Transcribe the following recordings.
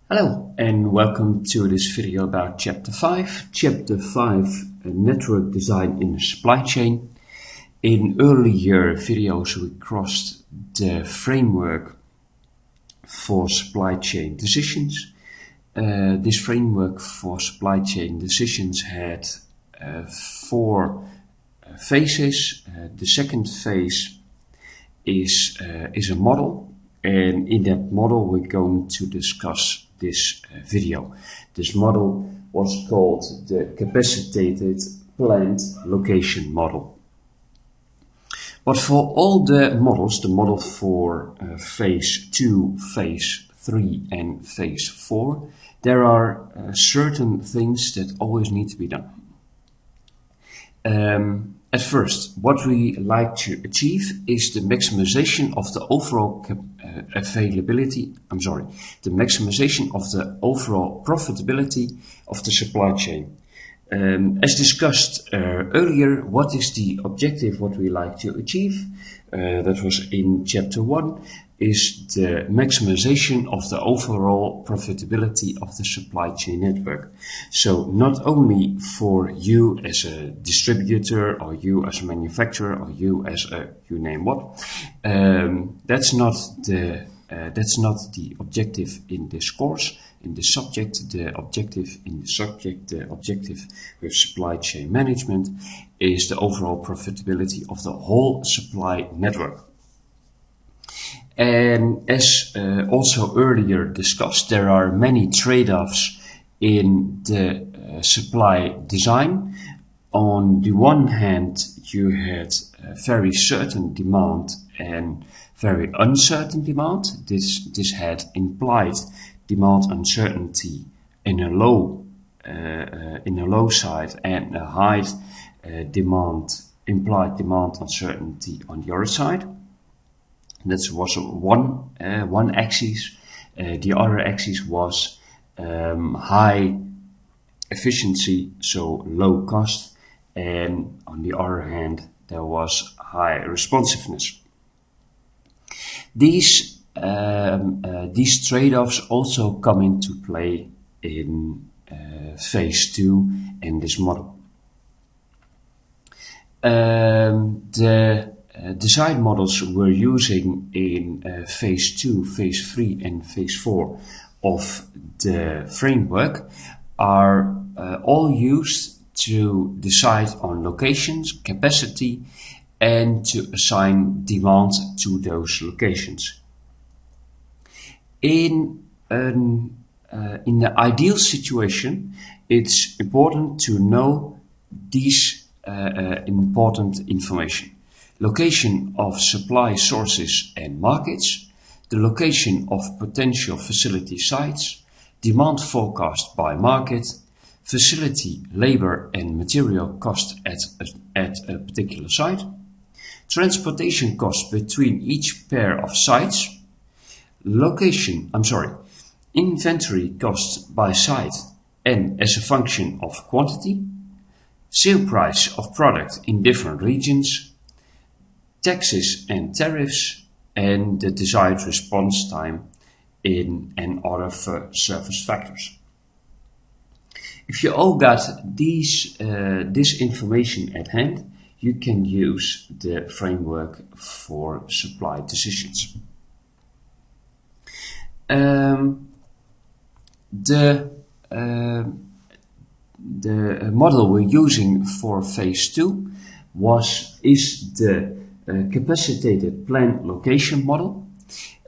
Hello and welcome to this video about Chapter 5. Chapter 5, Network Design in the Supply Chain. In earlier videos we crossed the framework for supply chain decisions. This framework for supply chain decisions had four phases. The second phase is a model, and in that model we're going to discuss this video. This model was called the Capacitated Planned Location Model. But for all the models, the model for phase 2, phase 3 and phase 4, there are certain things that always need to be done. At first, what we like to achieve is the maximization of the overall the maximization of the overall profitability of the supply chain. As discussed earlier, what is the objective, what we like to achieve? That was in Chapter 1, is the maximization of the overall profitability of the supply chain network. So not only for you as a distributor, or you as a manufacturer, or you as a you name what. That's not the objective in this course. In the subject, the objective with supply chain management is the overall profitability of the whole supply network. And as also earlier discussed, there are many trade-offs in the supply design. On the one hand, you had very certain demand and very uncertain demand. This had implied demand uncertainty in a low side, and a high implied demand uncertainty on the other side. That was one axis. The other axis was high efficiency, so low cost, and on the other hand there was high responsiveness. These trade-offs also come into play in phase 2 in this model. The design models we're using in phase 2, phase 3 and phase 4 of the framework are all used to decide on locations, capacity, and to assign demand to those locations. In the ideal situation, it's important to know these important information. Location of supply sources and markets, the location of potential facility sites, demand forecast by market, facility, labor and material cost at a particular site, transportation costs between each pair of sites, inventory costs by site and as a function of quantity, sale price of product in different regions, taxes and tariffs, and the desired response time in and other service factors. If you all got this information at hand, you can use the framework for supply decisions. The model we're using for phase 2 is the Capacitated Planned Location Model.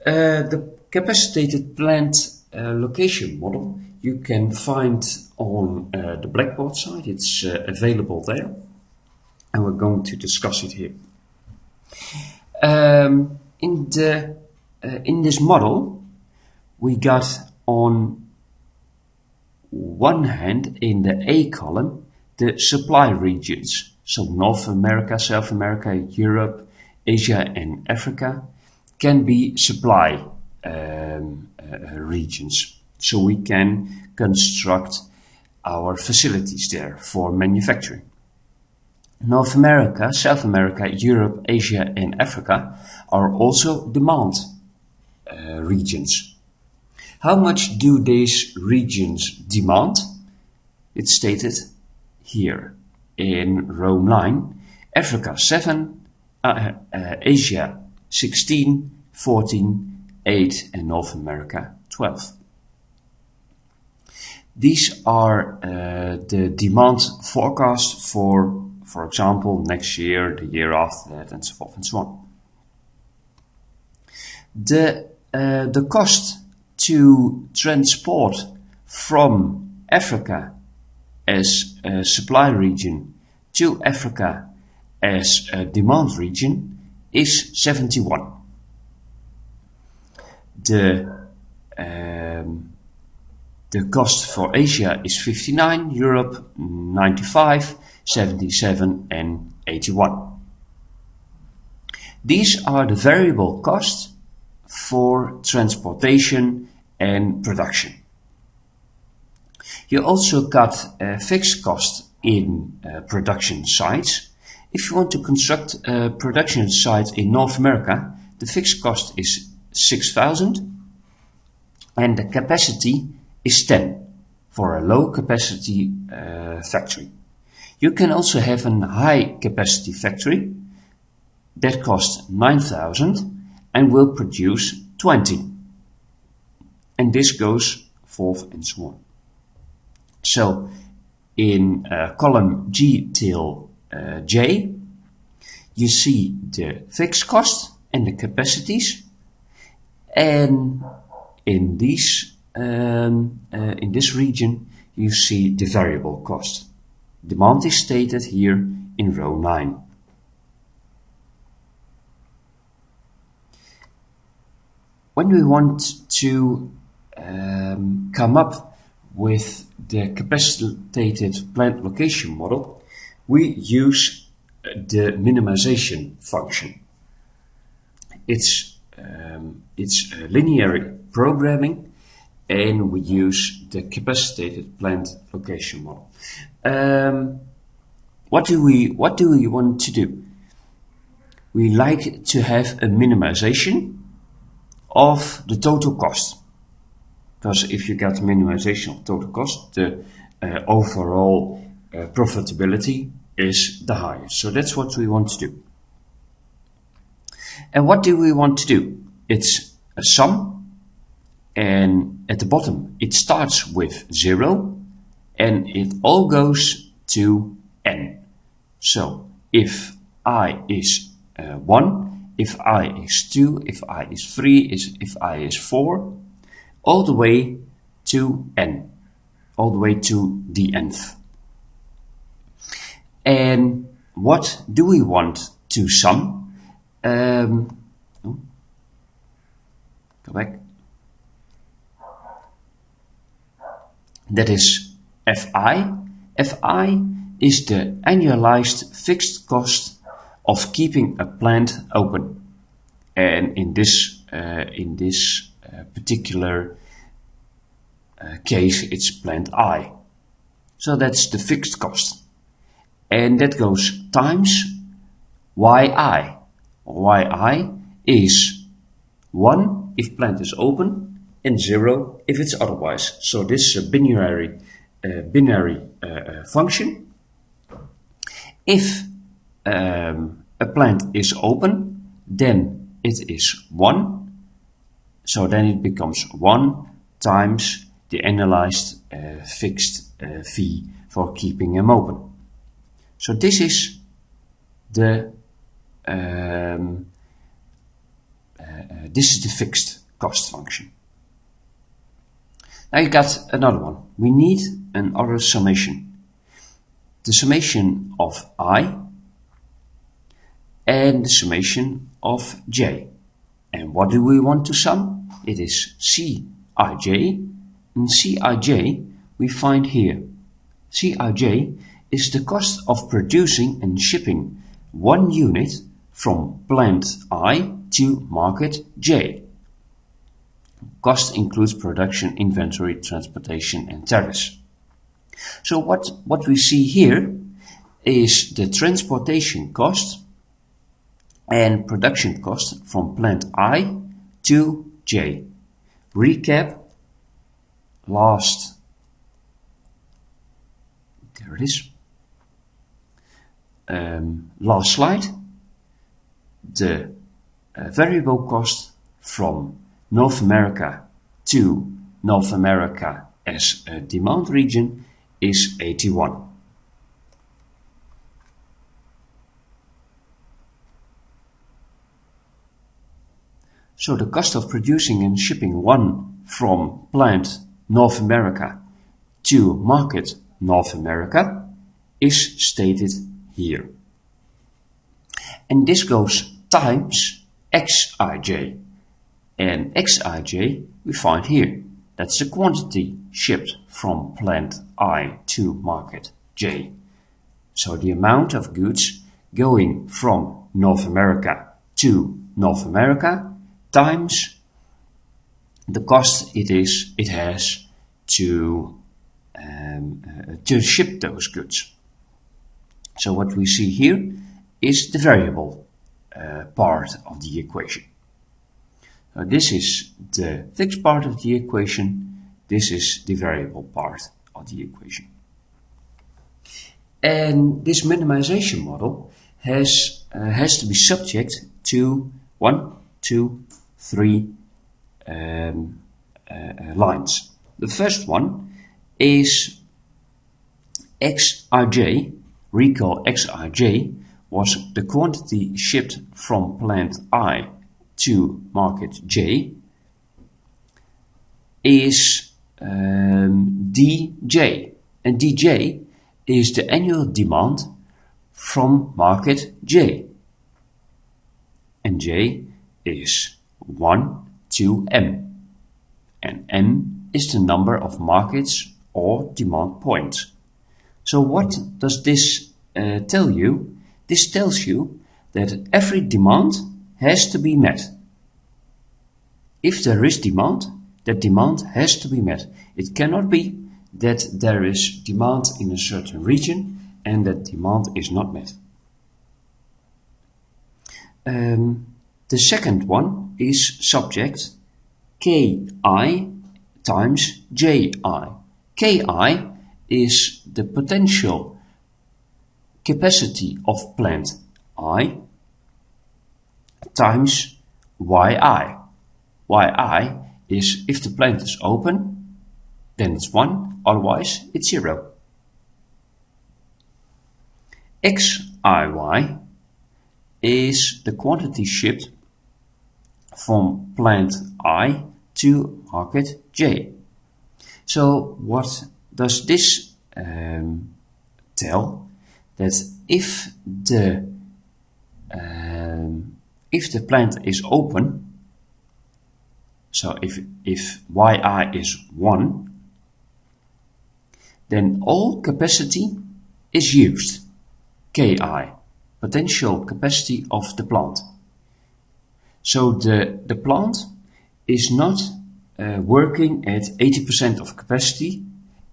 The Capacitated Planned Location Model you can find on the Blackboard site. It's available there, and we're going to discuss it here. In this model, we got on one hand in the A column the supply regions, so North America, South America, Europe, Asia and Africa can be supply regions, so we can construct our facilities there for manufacturing. North America, South America, Europe, Asia and Africa are also demand regions. How much do these regions demand? It's stated here in row 9. Africa 7, Asia 16, 14, 8 and North America 12. These are the demand forecasts for example, next year, the year after that, and so forth and so on. The cost to transport from Africa as a supply region to Africa as a demand region is 71. The cost for Asia is 59, Europe 95, 77 and 81. These are the variable costs for transportation and production. You also got fixed cost in production sites. If you want to construct a production site in North America, the fixed cost is 6,000 and the capacity is 10 for a low capacity factory. You can also have a high capacity factory that costs 9,000 and will produce 20. And this goes forth and so on. So in column G till J, you see the fixed cost and the capacities, and in this region you see the variable cost. Demand is stated here in row 9. When we want to come up with the capacitated plant location model, we use the minimization function. It's linear programming, and we use the capacitated plant location model. What do we want to do? We like to have a minimization of the total cost, because if you get minimization of total cost, the overall profitability is the highest. So that's what we want to do. And what do we want to do? It's a sum, and at the bottom it starts with 0 and it all goes to n. So if I is 1, if I is 2, if I is 3, if I is 4, all the way to n, all the way to the nth. And what do we want to sum? Go back. That is Fi. Fi is the annualized fixed cost of keeping a plant open. And in this particular case, it's plant I. So that's the fixed cost. And that goes times Yi. Yi is 1 if plant is open and 0 if it's otherwise. So this is a binary function. If a plant is open, then it is 1. So then it becomes 1 times the analyzed fixed fee for keeping them open. So this is the fixed cost function. Now you got another one. We need another summation. The summation of I and the summation of j. And what do we want to sum? It is Cij. And Cij we find here. Cij is the cost of producing and shipping 1 unit from plant I to market J. Cost includes production, inventory, transportation and tariffs. So what we see here is the transportation cost and production cost from plant I to J. Recap, last, there it is, last slide, the variable cost from North America to North America as a demand region is 81. So the cost of producing and shipping one from plant North America to market North America is stated here. And this goes times Xij. And Xij we find here. That's the quantity shipped from plant I to market J. So the amount of goods going from North America to North America times the cost it has to ship those goods. So what we see here is the variable part of the equation. This is the fixed part of the equation. This is the variable part of the equation. And this minimization model has to be subject to 1, 2, 3 lines. The first one is Xij. Recall Xij was the quantity shipped from plant I to market J is dj, and dj is the annual demand from market J, and J is 1 to m, and m is the number of markets or demand points. So what does this tell you? This tells you that every demand has to be met. If there is demand, that demand has to be met. It cannot be that there is demand in a certain region and that demand is not met. The second one is subject Ki times Ji. Ki is the potential capacity of plant I times Yi. Yi is if the plant is open, then it's 1, otherwise it's 0. Xiy is the quantity shipped from plant I to market J. So what does this tell? That if the plant is open, so if Yi is 1, then all capacity is used. Ki, potential capacity of the plant. So the plant is not working at 80% of capacity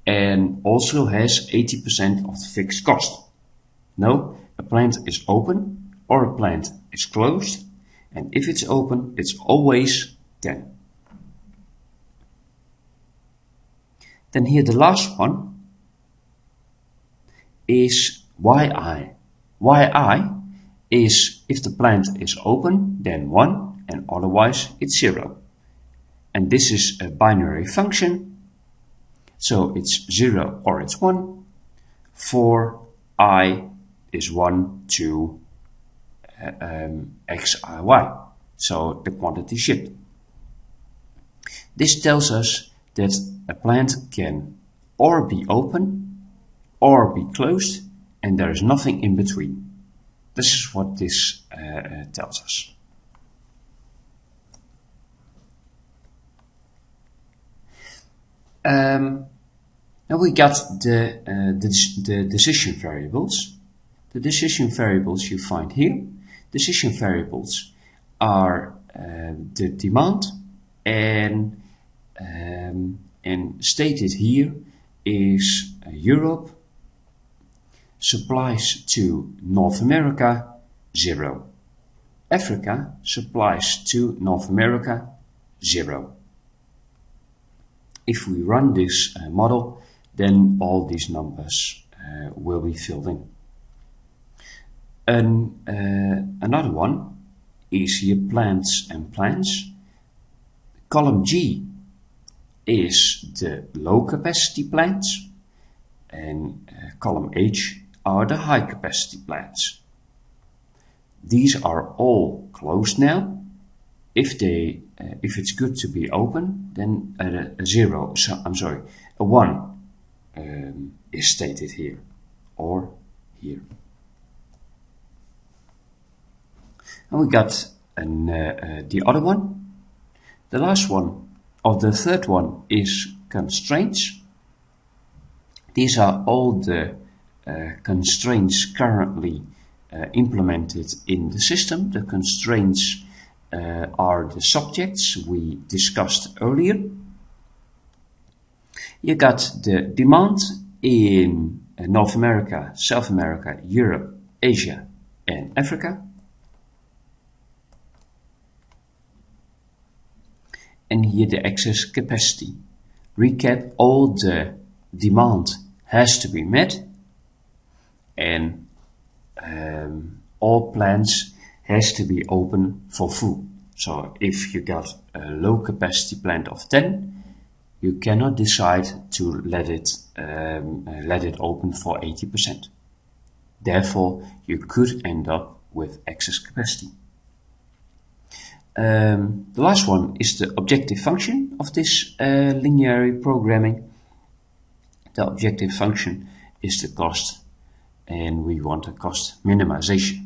and also has 80% of the fixed cost. No, a plant is open or a plant is closed, and if it's open, it's always 10. Then here the last one is Yi. Yi is if the plant is open, then 1, and otherwise it's 0. And this is a binary function, so it's 0 or it's 1. For I is 1 to Xiy, so the quantity shipped. This tells us that a plant can or be open or be closed, and there is nothing in between. This is what this tells us. Now we got the decision variables. The decision variables you find here. Decision variables are the demand, and stated here is Europe supplies to North America 0. Africa supplies to North America 0. if we run this model, then all these numbers will be filled in. Another one is here plants and plants. Column G is the low capacity plants, and column H are the high capacity plants. These are all closed now. If it's good to be open, then a 1 is stated here or here. And we got the other one. The last one, or the third one, is constraints. These are all the constraints currently implemented in the system. The constraints are the subjects we discussed earlier. You got the demand in North America, South America, Europe, Asia, and Africa. And here the excess capacity. Recap, all the demand has to be met, and all plants has to be open for food. So if you got a low capacity plant of 10, you cannot decide to let it open for 80%. Therefore, you could end up with excess capacity. The last one is the objective function of this linear programming. The objective function is the cost, and we want a cost minimization.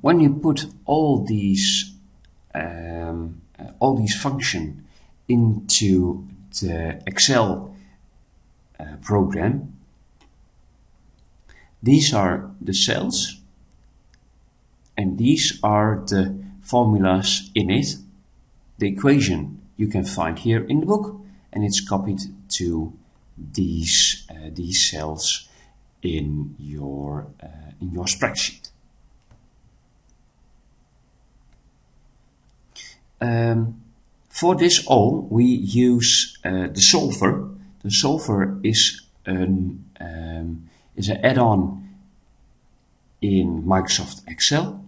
When you put all these functions into the Excel program, these are the cells, and these are the formulas in it. The equation you can find here in the book, and it's copied to these cells in your spreadsheet. For this all, we use the solver. The solver is an add-on in Microsoft Excel.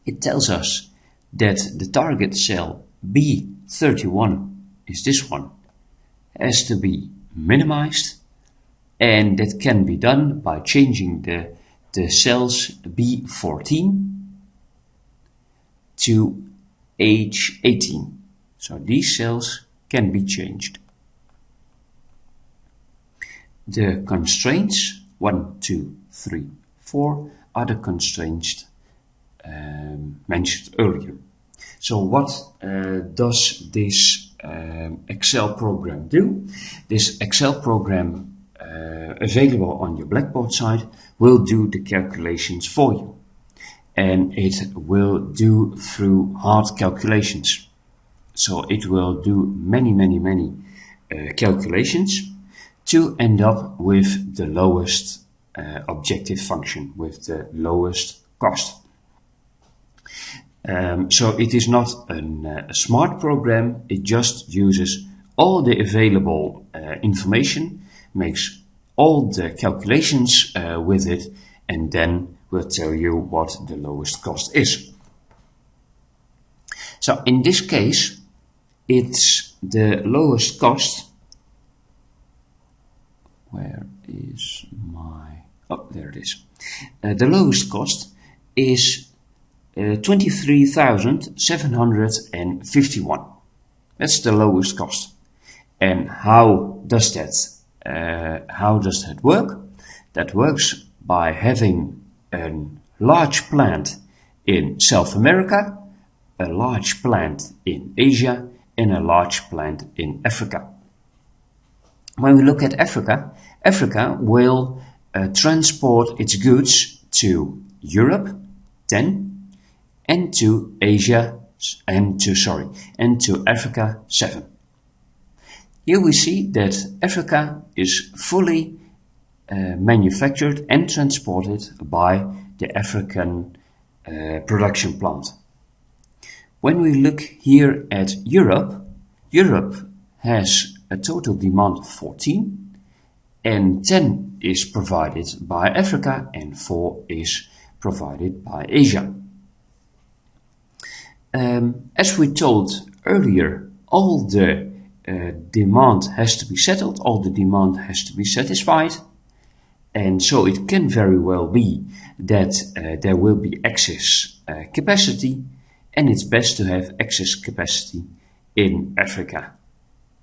It tells us that the target cell B31 is this one, has to be minimized, and that can be done by changing the cells B14 to H18. So these cells can be changed. The constraints 1, 2, 3, 4 are the constraints mentioned earlier. So what does this Excel program do? This Excel program available on your Blackboard side will do the calculations for you, and it will do through hard calculations. So it will do many calculations to end up with the lowest objective function, with the lowest cost. So it is not a smart program, it just uses all the available information, makes all the calculations with it, and then will tell you what the lowest cost is. So in this case, it's the lowest cost. Where is my... Oh, there it is. The lowest cost is 23,751. That's the lowest cost. And how does that work? That works by having a large plant in South America, a large plant in Asia, and a large plant in Africa. When we look at Africa, Africa will transport its goods to Europe 10, and to Asia and to Africa 7. Here we see that Africa is fully manufactured and transported by the African production plant. When we look here at Europe, Europe has a total demand of 14, and 10 is provided by Africa and 4 is provided by Asia. As we told earlier, all the demand has to be settled, all the demand has to be satisfied, and so it can very well be that there will be excess capacity, and it's best to have excess capacity in Africa.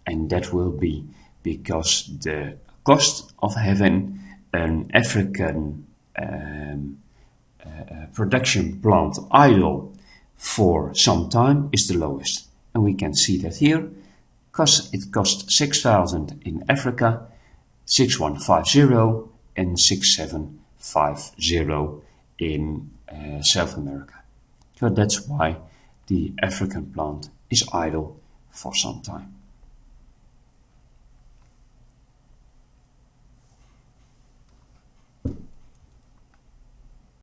And that will be because the cost of having an African production plant idle for some time is the lowest. And we can see that here, because it costs 6,000 in Africa, 6,150 and 6,750 in South America. So that's why the African plant is idle for some time.